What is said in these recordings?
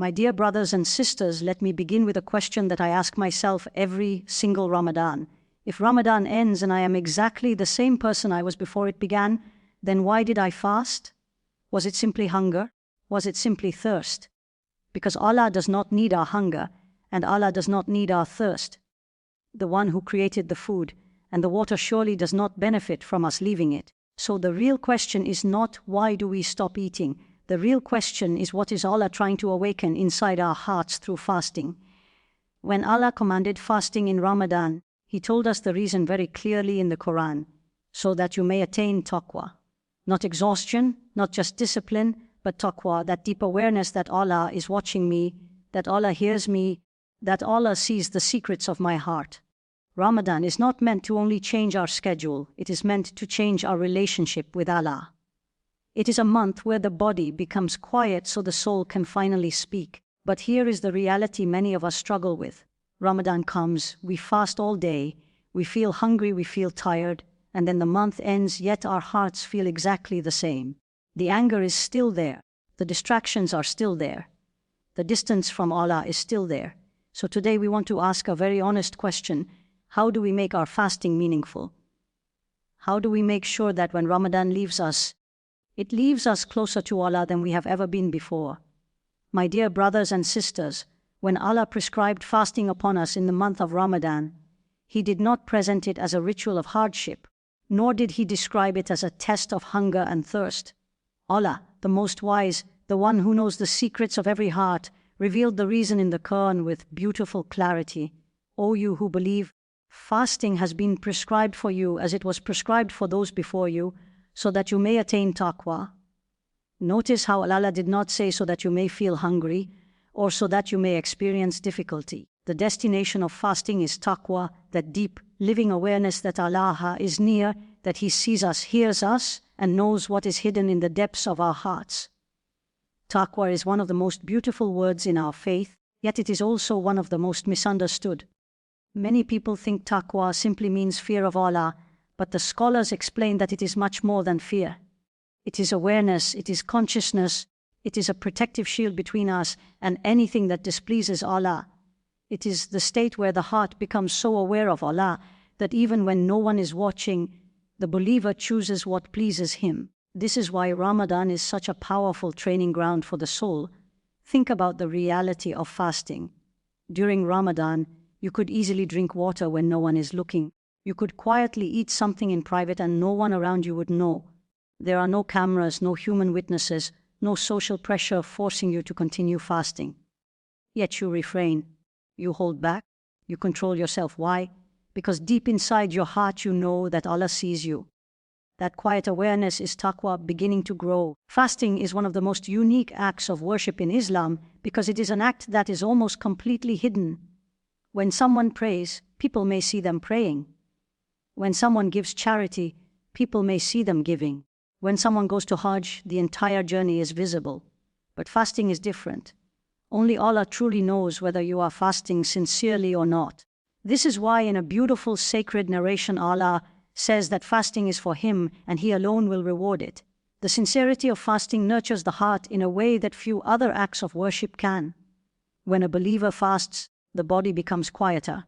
My dear brothers and sisters, let me begin with a question that I ask myself every single Ramadan. If Ramadan ends and I am exactly the same person I was before it began, then why did I fast? Was it simply hunger? Was it simply thirst? Because Allah does not need our hunger, and Allah does not need our thirst. The one who created the food and the water surely does not benefit from us leaving it. So the real question is not why do we stop eating. The real question is what is Allah trying to awaken inside our hearts through fasting. When Allah commanded fasting in Ramadan, He told us the reason very clearly in the Qur'an, so that you may attain taqwa. Not exhaustion, not just discipline, but taqwa, that deep awareness that Allah is watching me, that Allah hears me, that Allah sees the secrets of my heart. Ramadan is not meant to only change our schedule, it is meant to change our relationship with Allah. It is a month where the body becomes quiet so the soul can finally speak. But here is the reality many of us struggle with. Ramadan comes, we fast all day, we feel hungry, we feel tired, and then the month ends, yet our hearts feel exactly the same. The anger is still there, the distractions are still there, the distance from Allah is still there. So today we want to ask a very honest question: how do we make our fasting meaningful? How do we make sure that when Ramadan leaves us, it leaves us closer to Allah than we have ever been before? My dear brothers and sisters, when Allah prescribed fasting upon us in the month of Ramadan, He did not present it as a ritual of hardship, nor did He describe it as a test of hunger and thirst. Allah, the Most Wise, the one who knows the secrets of every heart, revealed the reason in the Qur'an with beautiful clarity. O you who believe, fasting has been prescribed for you as it was prescribed for those before you, so that you may attain taqwa. Notice how Allah did not say so that you may feel hungry, or so that you may experience difficulty. The destination of fasting is taqwa, that deep, living awareness that Allah is near, that He sees us, hears us, and knows what is hidden in the depths of our hearts. Taqwa is one of the most beautiful words in our faith, yet it is also one of the most misunderstood. Many people think taqwa simply means fear of Allah, but the scholars explain that it is much more than fear. It is awareness, it is consciousness, it is a protective shield between us and anything that displeases Allah. It is the state where the heart becomes so aware of Allah that even when no one is watching, the believer chooses what pleases Him. This is why Ramadan is such a powerful training ground for the soul. Think about the reality of fasting. During Ramadan, you could easily drink water when no one is looking. You could quietly eat something in private and no one around you would know. There are no cameras, no human witnesses, no social pressure forcing you to continue fasting. Yet you refrain. You hold back. You control yourself. Why? Because deep inside your heart you know that Allah sees you. That quiet awareness is taqwa beginning to grow. Fasting is one of the most unique acts of worship in Islam because it is an act that is almost completely hidden. When someone prays, people may see them praying. When someone gives charity, people may see them giving. When someone goes to Hajj, the entire journey is visible. But fasting is different. Only Allah truly knows whether you are fasting sincerely or not. This is why in a beautiful sacred narration Allah says that fasting is for Him and He alone will reward it. The sincerity of fasting nurtures the heart in a way that few other acts of worship can. When a believer fasts, the body becomes quieter.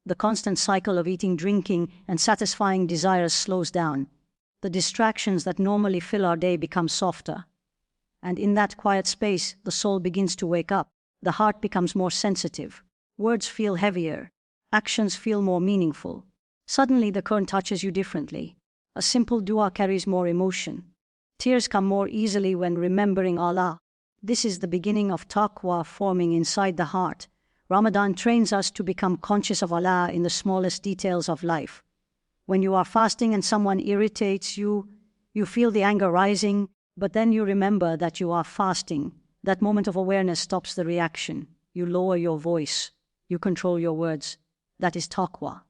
The constant cycle of eating, drinking, and satisfying desires slows down. The distractions that normally fill our day become softer. And in that quiet space, the soul begins to wake up. The heart becomes more sensitive. Words feel heavier. Actions feel more meaningful. Suddenly the Qur'an touches you differently. A simple dua carries more emotion. Tears come more easily when remembering Allah. This is the beginning of taqwa forming inside the heart. Ramadan trains us to become conscious of Allah in the smallest details of life. When you are fasting and someone irritates you, you feel the anger rising, but then you remember that you are fasting. That moment of awareness stops the reaction. You lower your voice. You control your words. That is taqwa.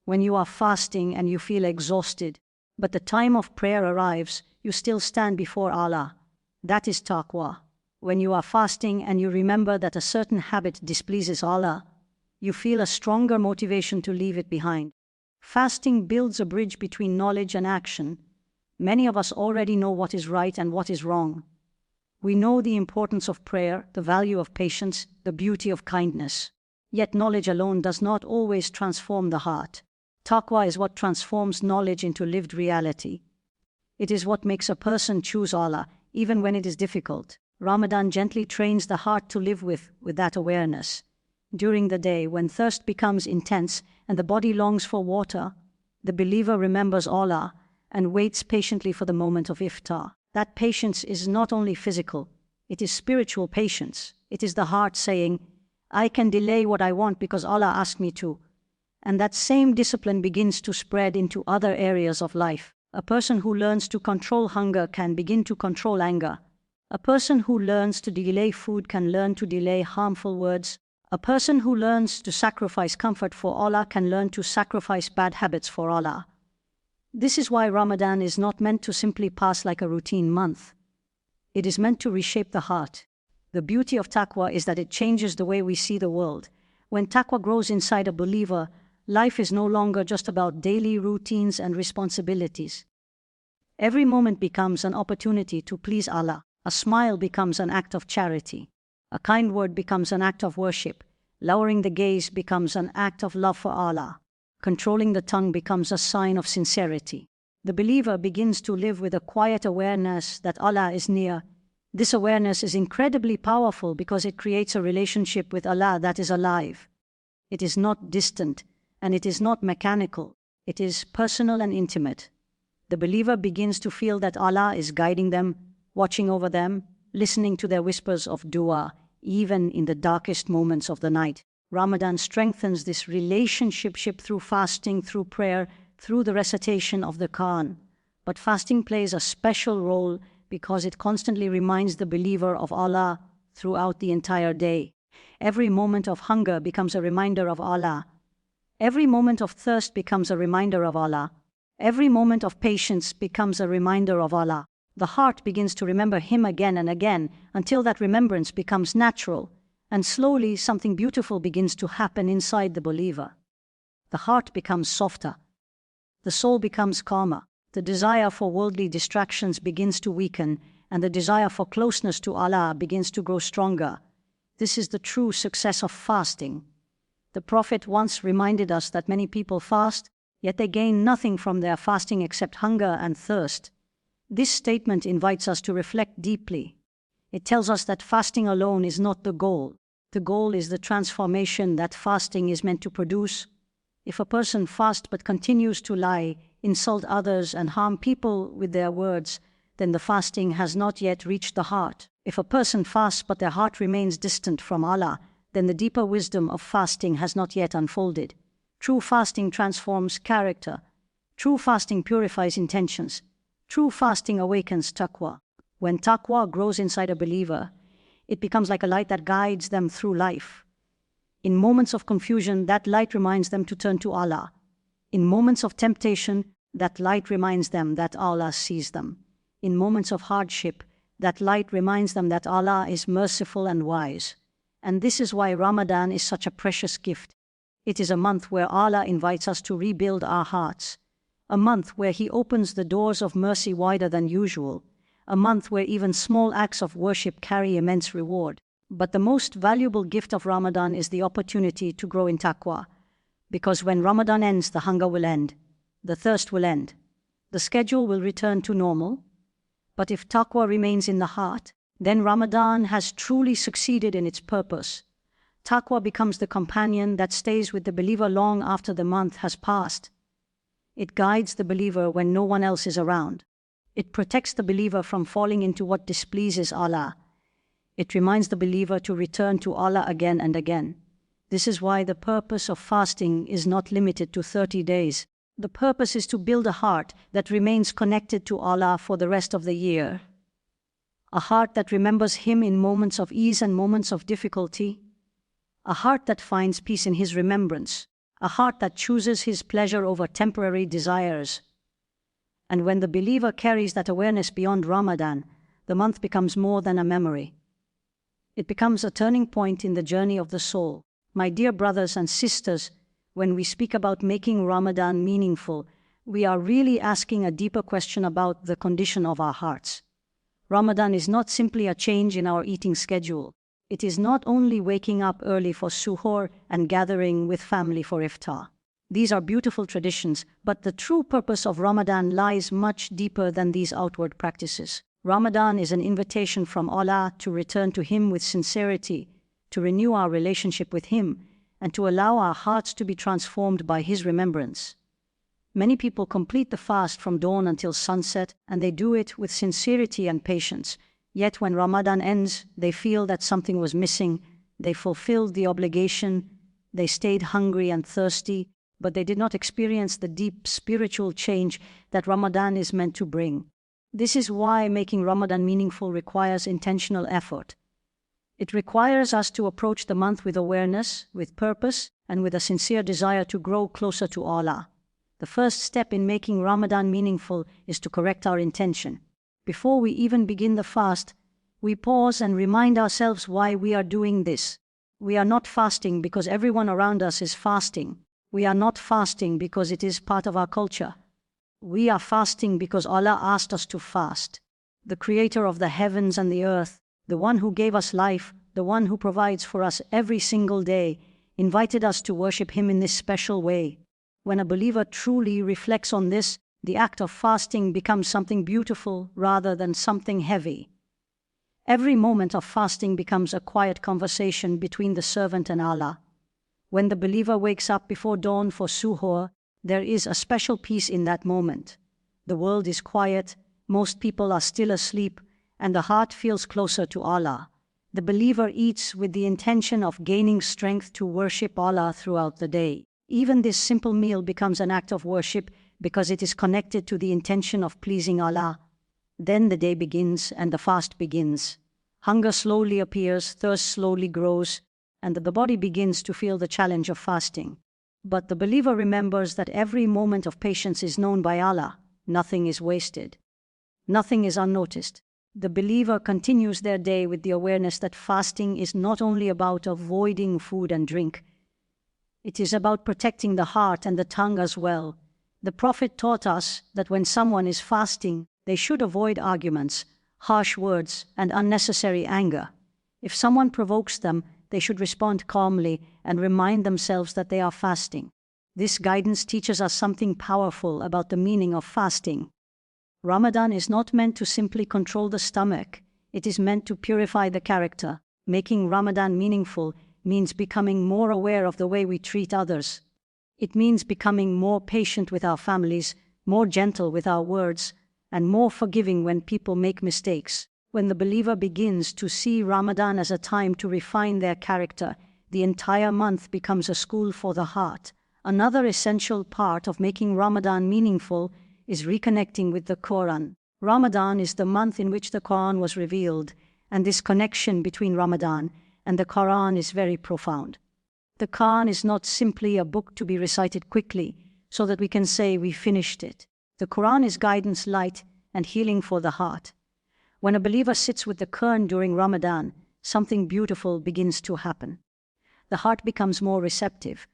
When you are fasting and you feel exhausted, but the time of prayer arrives, you still stand before Allah. That is taqwa. When you are fasting and you remember that a certain habit displeases Allah, you feel a stronger motivation to leave it behind. Fasting builds a bridge between knowledge and action. Many of us already know what is right and what is wrong. We know the importance of prayer, the value of patience, the beauty of kindness. Yet knowledge alone does not always transform the heart. Taqwa is what transforms knowledge into lived reality. It is what makes a person choose Allah, even when it is difficult. Ramadan gently trains the heart to live with that awareness. During the day, when thirst becomes intense and the body longs for water, the believer remembers Allah and waits patiently for the moment of iftar. That patience is not only physical, it is spiritual patience. It is the heart saying, I can delay what I want because Allah asked me to. And that same discipline begins to spread into other areas of life. A person who learns to control hunger can begin to control anger. A person who learns to delay food can learn to delay harmful words. A person who learns to sacrifice comfort for Allah can learn to sacrifice bad habits for Allah. This is why Ramadan is not meant to simply pass like a routine month. It is meant to reshape the heart. The beauty of taqwa is that it changes the way we see the world. When taqwa grows inside a believer, life is no longer just about daily routines and responsibilities. Every moment becomes an opportunity to please Allah. A smile becomes an act of charity. A kind word becomes an act of worship. Lowering the gaze becomes an act of love for Allah. Controlling the tongue becomes a sign of sincerity. The believer begins to live with a quiet awareness that Allah is near. This awareness is incredibly powerful because it creates a relationship with Allah that is alive. It is not distant, and it is not mechanical. It is personal and intimate. The believer begins to feel that Allah is guiding them, watching over them, listening to their whispers of dua, even in the darkest moments of the night. Ramadan strengthens this relationship through fasting, through prayer, through the recitation of the Qur'an. But fasting plays a special role because it constantly reminds the believer of Allah throughout the entire day. Every moment of hunger becomes a reminder of Allah. Every moment of thirst becomes a reminder of Allah. Every moment of patience becomes a reminder of Allah. The heart begins to remember Him again and again until that remembrance becomes natural, and slowly something beautiful begins to happen inside the believer. The heart becomes softer. The soul becomes calmer. The desire for worldly distractions begins to weaken, and the desire for closeness to Allah begins to grow stronger. This is the true success of fasting. The Prophet once reminded us that many people fast, yet they gain nothing from their fasting except hunger and thirst. This statement invites us to reflect deeply. It tells us that fasting alone is not the goal. The goal is the transformation that fasting is meant to produce. If a person fasts but continues to lie, insult others, and harm people with their words, then the fasting has not yet reached the heart. If a person fasts but their heart remains distant from Allah, then the deeper wisdom of fasting has not yet unfolded. True fasting transforms character. True fasting purifies intentions. True fasting awakens taqwa. When taqwa grows inside a believer, it becomes like a light that guides them through life. In moments of confusion, that light reminds them to turn to Allah. In moments of temptation, that light reminds them that Allah sees them. In moments of hardship, that light reminds them that Allah is merciful and wise. And this is why Ramadan is such a precious gift. It is a month where Allah invites us to rebuild our hearts. A month where He opens the doors of mercy wider than usual. A month where even small acts of worship carry immense reward. But the most valuable gift of Ramadan is the opportunity to grow in taqwa. Because when Ramadan ends, the hunger will end. The thirst will end. The schedule will return to normal. But if taqwa remains in the heart, then Ramadan has truly succeeded in its purpose. Taqwa becomes the companion that stays with the believer long after the month has passed. It guides the believer when no one else is around. It protects the believer from falling into what displeases Allah. It reminds the believer to return to Allah again and again. This is why the purpose of fasting is not limited to 30 days. The purpose is to build a heart that remains connected to Allah for the rest of the year. A heart that remembers Him in moments of ease and moments of difficulty. A heart that finds peace in His remembrance. A heart that chooses His pleasure over temporary desires. And when the believer carries that awareness beyond Ramadan, the month becomes more than a memory. It becomes a turning point in the journey of the soul. My dear brothers and sisters, when we speak about making Ramadan meaningful, we are really asking a deeper question about the condition of our hearts. Ramadan is not simply a change in our eating schedule. It is not only waking up early for suhoor and gathering with family for iftar. These are beautiful traditions, but the true purpose of Ramadan lies much deeper than these outward practices. Ramadan is an invitation from Allah to return to Him with sincerity, to renew our relationship with Him, and to allow our hearts to be transformed by His remembrance. Many people complete the fast from dawn until sunset, and they do it with sincerity and patience. Yet when Ramadan ends, they feel that something was missing. They fulfilled the obligation, they stayed hungry and thirsty, but they did not experience the deep spiritual change that Ramadan is meant to bring. This is why making Ramadan meaningful requires intentional effort. It requires us to approach the month with awareness, with purpose, and with a sincere desire to grow closer to Allah. The first step in making Ramadan meaningful is to correct our intention. Before we even begin the fast, we pause and remind ourselves why we are doing this. We are not fasting because everyone around us is fasting. We are not fasting because it is part of our culture. We are fasting because Allah asked us to fast. The Creator of the heavens and the earth, the one who gave us life, the one who provides for us every single day, invited us to worship Him in this special way. When a believer truly reflects on this, the act of fasting becomes something beautiful rather than something heavy. Every moment of fasting becomes a quiet conversation between the servant and Allah. When the believer wakes up before dawn for suhoor, there is a special peace in that moment. The world is quiet, most people are still asleep, and the heart feels closer to Allah. The believer eats with the intention of gaining strength to worship Allah throughout the day. Even this simple meal becomes an act of worship because it is connected to the intention of pleasing Allah. Then the day begins and the fast begins. Hunger slowly appears, thirst slowly grows, and the body begins to feel the challenge of fasting. But the believer remembers that every moment of patience is known by Allah. Nothing is wasted. Nothing is unnoticed. The believer continues their day with the awareness that fasting is not only about avoiding food and drink. It is about protecting the heart and the tongue as well. The Prophet taught us that when someone is fasting, they should avoid arguments, harsh words, and unnecessary anger. If someone provokes them, they should respond calmly and remind themselves that they are fasting. This guidance teaches us something powerful about the meaning of fasting. Ramadan is not meant to simply control the stomach. It is meant to purify the character. Making Ramadan meaningful means becoming more aware of the way we treat others. It means becoming more patient with our families, more gentle with our words, and more forgiving when people make mistakes. When the believer begins to see Ramadan as a time to refine their character, the entire month becomes a school for the heart. Another essential part of making Ramadan meaningful is reconnecting with the Qur'an. Ramadan is the month in which the Qur'an was revealed, and this connection between Ramadan and the Qur'an is very profound. The Qur'an is not simply a book to be recited quickly so that we can say we finished it. The Qur'an is guidance, light, and healing for the heart. When a believer sits with the Qur'an during Ramadan, something beautiful begins to happen. The heart becomes more receptive.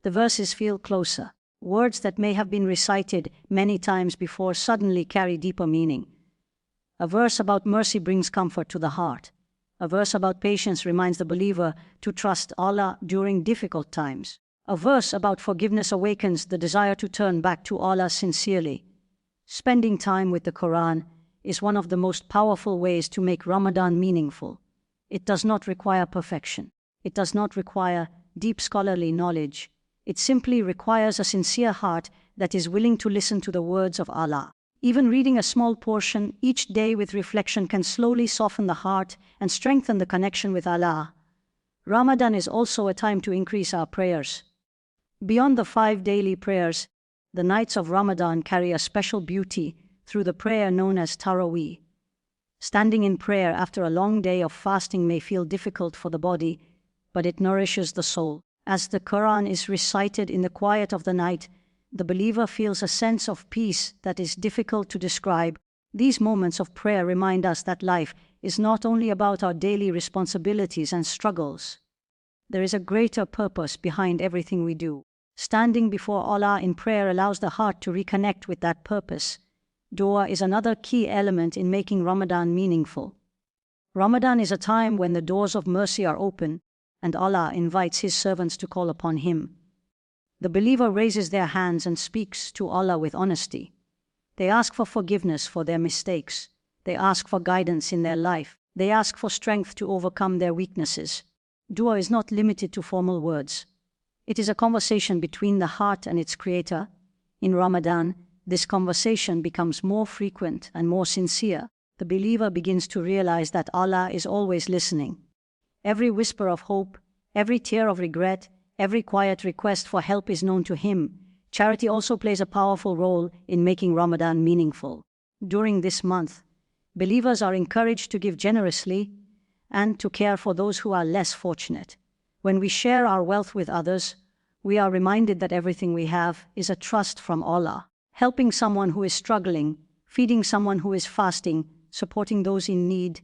The verses feel closer. Words that may have been recited many times before suddenly carry deeper meaning. A verse about mercy brings comfort to the heart. A verse about patience reminds the believer to trust Allah during difficult times. A verse about forgiveness awakens the desire to turn back to Allah sincerely. Spending time with the Qur'an is one of the most powerful ways to make Ramadan meaningful. It does not require perfection. It does not require deep scholarly knowledge. It simply requires a sincere heart that is willing to listen to the words of Allah. Even reading a small portion each day with reflection can slowly soften the heart and strengthen the connection with Allah. Ramadan is also a time to increase our prayers. Beyond the 5 daily prayers, the nights of Ramadan carry a special beauty through the prayer known as Taraweeh. Standing in prayer after a long day of fasting may feel difficult for the body, but it nourishes the soul. As the Qur'an is recited in the quiet of the night, the believer feels a sense of peace that is difficult to describe. These moments of prayer remind us that life is not only about our daily responsibilities and struggles. There is a greater purpose behind everything we do. Standing before Allah in prayer allows the heart to reconnect with that purpose. Dua is another key element in making Ramadan meaningful. Ramadan is a time when the doors of mercy are open and Allah invites His servants to call upon Him. The believer raises their hands and speaks to Allah with honesty. They ask for forgiveness for their mistakes. They ask for guidance in their life. They ask for strength to overcome their weaknesses. Dua is not limited to formal words. It is a conversation between the heart and its creator. In Ramadan, this conversation becomes more frequent and more sincere. The believer begins to realize that Allah is always listening. Every whisper of hope, every tear of regret, every quiet request for help is known to Him. Charity also plays a powerful role in making Ramadan meaningful. During this month, believers are encouraged to give generously and to care for those who are less fortunate. When we share our wealth with others, we are reminded that everything we have is a trust from Allah. Helping someone who is struggling, feeding someone who is fasting, supporting those in need,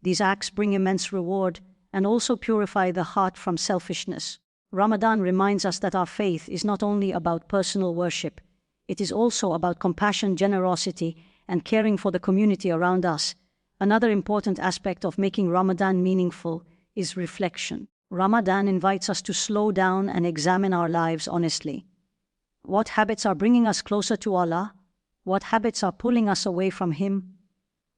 these acts bring immense reward and also purify the heart from selfishness. Ramadan reminds us that our faith is not only about personal worship, it is also about compassion, generosity, and caring for the community around us. Another important aspect of making Ramadan meaningful is reflection. Ramadan invites us to slow down and examine our lives honestly. What habits are bringing us closer to Allah? What habits are pulling us away from Him?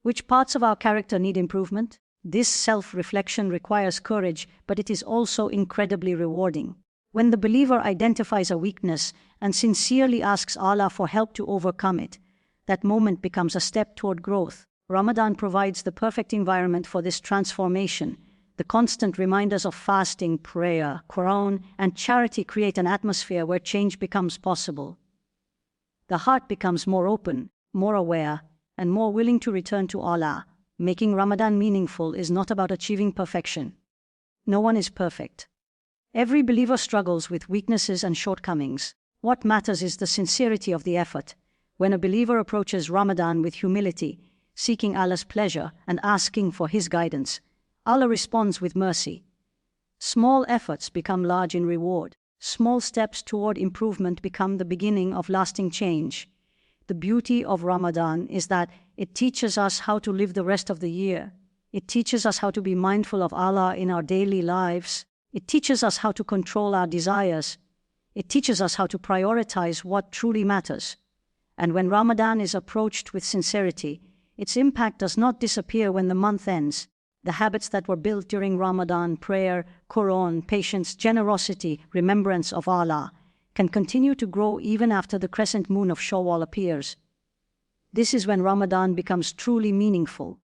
Which parts of our character need improvement? This self-reflection requires courage, but it is also incredibly rewarding. When the believer identifies a weakness and sincerely asks Allah for help to overcome it, that moment becomes a step toward growth. Ramadan provides the perfect environment for this transformation. The constant reminders of fasting, prayer, Qur'an, and charity create an atmosphere where change becomes possible. The heart becomes more open, more aware, and more willing to return to Allah. Making Ramadan meaningful is not about achieving perfection. No one is perfect. Every believer struggles with weaknesses and shortcomings. What matters is the sincerity of the effort. When a believer approaches Ramadan with humility, seeking Allah's pleasure and asking for His guidance, Allah responds with mercy. Small efforts become large in reward. Small steps toward improvement become the beginning of lasting change. The beauty of Ramadan is that it teaches us how to live the rest of the year. It teaches us how to be mindful of Allah in our daily lives. It teaches us how to control our desires. It teaches us how to prioritize what truly matters. And when Ramadan is approached with sincerity, its impact does not disappear when the month ends. The habits that were built during Ramadan, prayer, Qur'an, patience, generosity, remembrance of Allah, can continue to grow even after the crescent moon of Shawwal appears. This is when Ramadan becomes truly meaningful,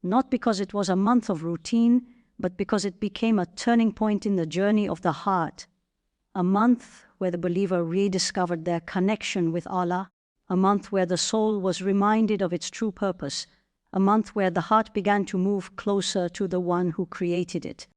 not because it was a month of routine, but because it became a turning point in the journey of the heart, a month where the believer rediscovered their connection with Allah, a month where the soul was reminded of its true purpose, a month where the heart began to move closer to the one who created it.